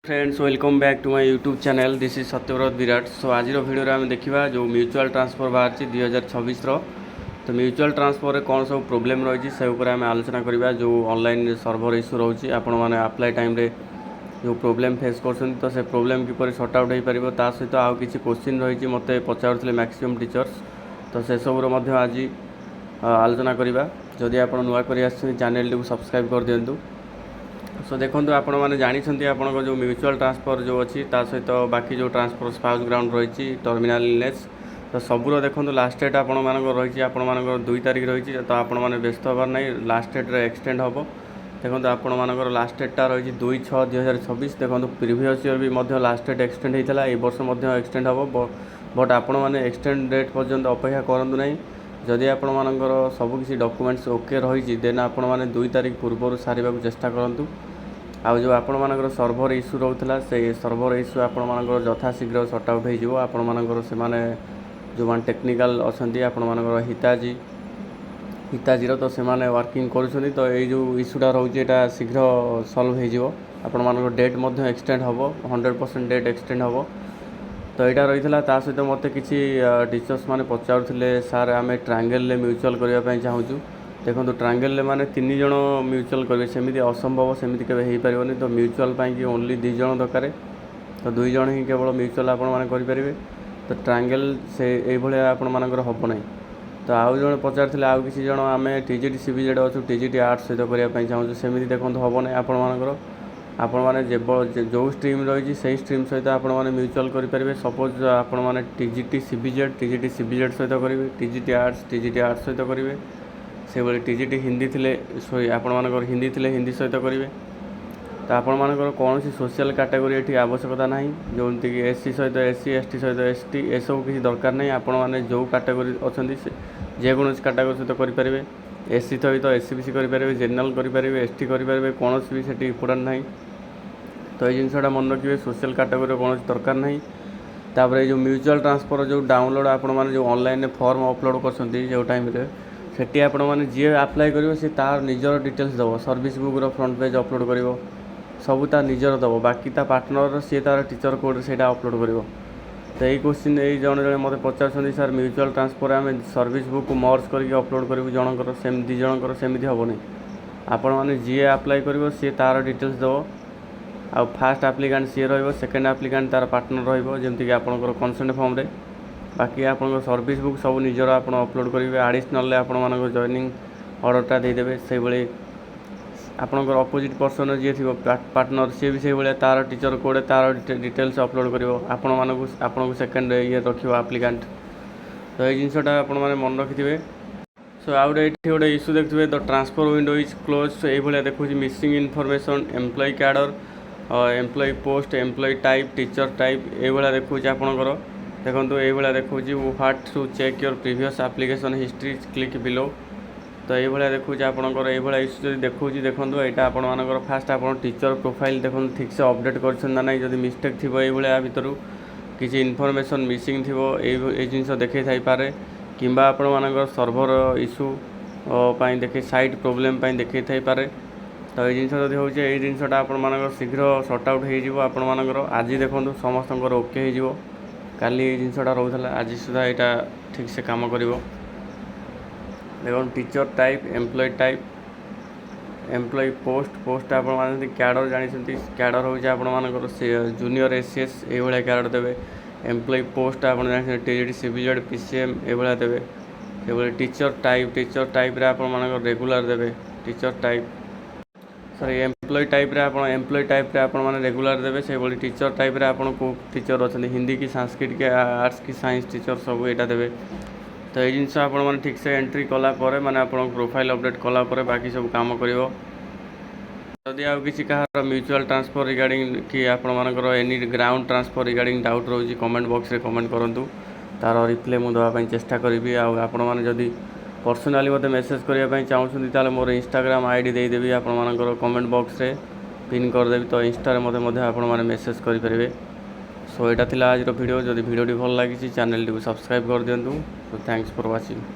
Friends welcome back to my YouTube channel this is Satyabrata Virat. So आज video आम देखा जो म्यूचुअल ट्रांसफर बाहर 2026 तो म्यूचुअल ट्रांसफर कौन सब प्रोब्लेम रही से आम आलोचना करवा जो ऑनलाइन सर्वर इश्यू रोचे आपण मैंने अप्लाई टाइम रे जो प्रोब्लेम फेस कर तो से प्रोब्लेम किपर सॉर्ट आउट हो पार ता सहित आउ कि क्वेश्चन रही मत पचार मैक्सिमम टीचर्स तो से सब आज आलोचना करवा। जदि आप नुआ कर चैनल टी सब्सक्राइब कर दिंतु। सो देखो आपण मैंने जानते आपन जो म्यूचुअल ट्रांसफर जो अच्छी सहित बाकी जो ट्रांसफर स्पाउस ग्राउंड रही टर्मिनाल इलनेस तो सबूर देखो लास्ट डेट आपण रही आपण 2 तारिख रही तो आपण मैंने व्यस्त हबार ना लास्ट डेट एक्सटेंड हम देखो आपण मानकर लास्ट डेटा रही 2/6/2026 देखो प्रिवियस ईयर भी लास्ट डेट एक्सटेंड होता है वर्ष एक्सटेंड हम बट आपण मैंने एक्सटेंड डेट पर्यंत अपेक्षा करूँ ना जदि आपण मानकर सबकि डॉक्यूमेंट्स ओके रही देन आपण मैंने 2 तारिख पूर्व सारे चेष्टा करूँ। आउ जो आपण मानकर सर्वर इश्यू रोला से सर्वर इश्यू आपण मानकर यथाशीघ्र सॉर्ट आउट हो आपण मानकर से माने जो मान टेक्निकल अच्छा आपण मानकर हिताजी तो से माने वर्किंग करुछनी तो ये जो इश्यूटा रोचे यहाँ शीघ्र सल्व हो आपण मानकर डेट मध्य एक्सटेंड हम 100% डेट एक्सटेंड हम तो यहाँ रही है सहित मत कि टीचर्स मैंने पचारुले सार आम ट्रायंगल म्यूचुअल करने चाहूँ देखो ट्रायंगल माने 3 जन म्यूचुअल करेंगे सेमती असंभव सेमती केवे हो पारनी तो म्यूचुअल कि ओनली 2 जन दरकार तो 2 जन ही केवल म्यूचुअल आपरेंगे तो ट्रायंगल से ये आपण मानकर हम ना तो आउ जन पचार आउ किसी जन आम टीजीटी सीबीजेड अच्छु टीजीटी आर्ट्स सहित करने चाहूँ सेमती देखो हम ना आपण मानकर आपण मैंने जो स्ट्रीम रही से स्ट्रीम सहित आपण मैंने म्यूचुअल करेंगे सपोज आपण मैंने टीजीटी सीबीजेड सहित करेंगे टीजीटी आर्ट्स सहित करेंगे से भाई टीजीटी हिंदी थिले सॉरी आपण मानकर हिंदी थिले हिंदी सहित करेंगे तो आपण मानकर कौन सी सोशल कैटेगरी ये आवश्यकता ना जमीक एससी सहित एससी एसटी सहित एसटी ये सब किसी दरकार नहीं आपण मैंने जो कैटेगरी अच्छा जेकोसी कैटेगरी सहित करेंगे एससी सहित एससीबीसी करेंगे जेनराल करेंगे एसटी करेंगे कौन भी से इम्पोर्टाट ना तो ये जिनसा मन रखिए सोशल कैटेगरी कौन दरकार ना तापर जो म्यूचुअल ट्रांसफर जो डाउनलोड आपण मैंने जो ऑनलाइन फॉर्म अपलोड कर जो टाइम सेठी आपण मैंने जी अप्लाई करिवो से तार निजर डिटेल्स दबो सर्विस बुक रो फ्रंट पेज अपलोड करिवो सबू तार निजर दबो बाकी ता पार्टनर सी तार टीचर कोड से अपलोड करिवो तो यही क्वेश्चन ये जन जन मत पचार सर म्यूचुअल ट्रांसफर आम सर्विस बुक मर्ज करके अपलोड करूँ जनकर सेम 2 जनकर सेमती हम नहीं आपण मैंने जी अप्लाई करिवो सी तार डिटेल्स दबो आ फास्ट आप्लिकांट सी रो सेकेंड आप्लिकांट तार पार्टनर रमती आपंकर कंसेंट फॉर्म रे बाकी आप सर्विस बुक सब निजर आप अपलोड करेंगे आडिशनाल आपण मान जॉइनिंग ऑर्डरटा देदेवे से भाई आपंकर अपोजिट पर्सन जी थी पार्टनर सी भी से भाई तार टीचर कोड तार डिटेल्स अपलोड कर आपको सेकेंड ये रखिए आप्लिकांट तो ये जिनसा आप मन रखिथे। सो आउट ये गोटे इश्यू देखिए the transfer window is close ये देखो missing information employ cadre employ post employ type teacher type ये देखो आपंकर देखो ये देखो what to check your previous application history click below तो ये देखो आपंकर ये इश्यू देखो देखो यहाँ आपर फास्ट आप टीचर प्रोफाइल देखो ठीक से अपडेट कर ना जब मिस्टेक थी ये भितर किसी इनफॉरमेशन मिसिंग थी ये जिन देखे थाईपे कि आपर सर्वर इश्यू देखे साइट प्रोब्लेम देखे थाईपे तो ये जिन जब हो जिनसा आप शीघ्र सॉर्ट आउट हो आज देखो समस्त ओके हो काली जिनसा रोला आज सुधा यहाँ ठीक से काम कर देखो टीचर टाइप एम्प्लॉय पोस्ट आप कैडर जानते कैडर हो जूनियर एसीएस ये कैडर देवे एम्प्लॉय पोस्ट आप टीजीटी सीबीजेड पीसीएम ये देवे से टीचर टाइप आप रेगुलर देवे teacher type sorry employ type regular देवे से भाई टीचर टाइप को टीचर अच्छा हिंदी की संस्कृत के आर्ट्स की साइंस टीचर सब यहाँ देवे तो ये जिनस आप ठीक से एंट्री कलापर माने आप प्रोफाइल अपडेट कलापर बाकी सब काम कर जदि आउ किसी कहार म्यूचुअल ट्रांसफर रिगार्डिंग कि आपर any ground transfer regarding doubt रोचे कमेंट बॉक्स रे कमेंट करूँ तार रिप्लाई मुझे देवाई चेष्टा करी आपण जदि पर्सनाली मत मेसेज करने चाहूँ मोर इंस्टाग्राम आईडी देदेवी आपर कमेंट बॉक्स रे पिन करदेवी तो इंस्टा मत आप मेसेज करेंगे। सो यहाँ आज वीडियो जदि वीडियो भल लगी चैनल टी सब्सक्राइब कर दिंतु। So thanks for watching.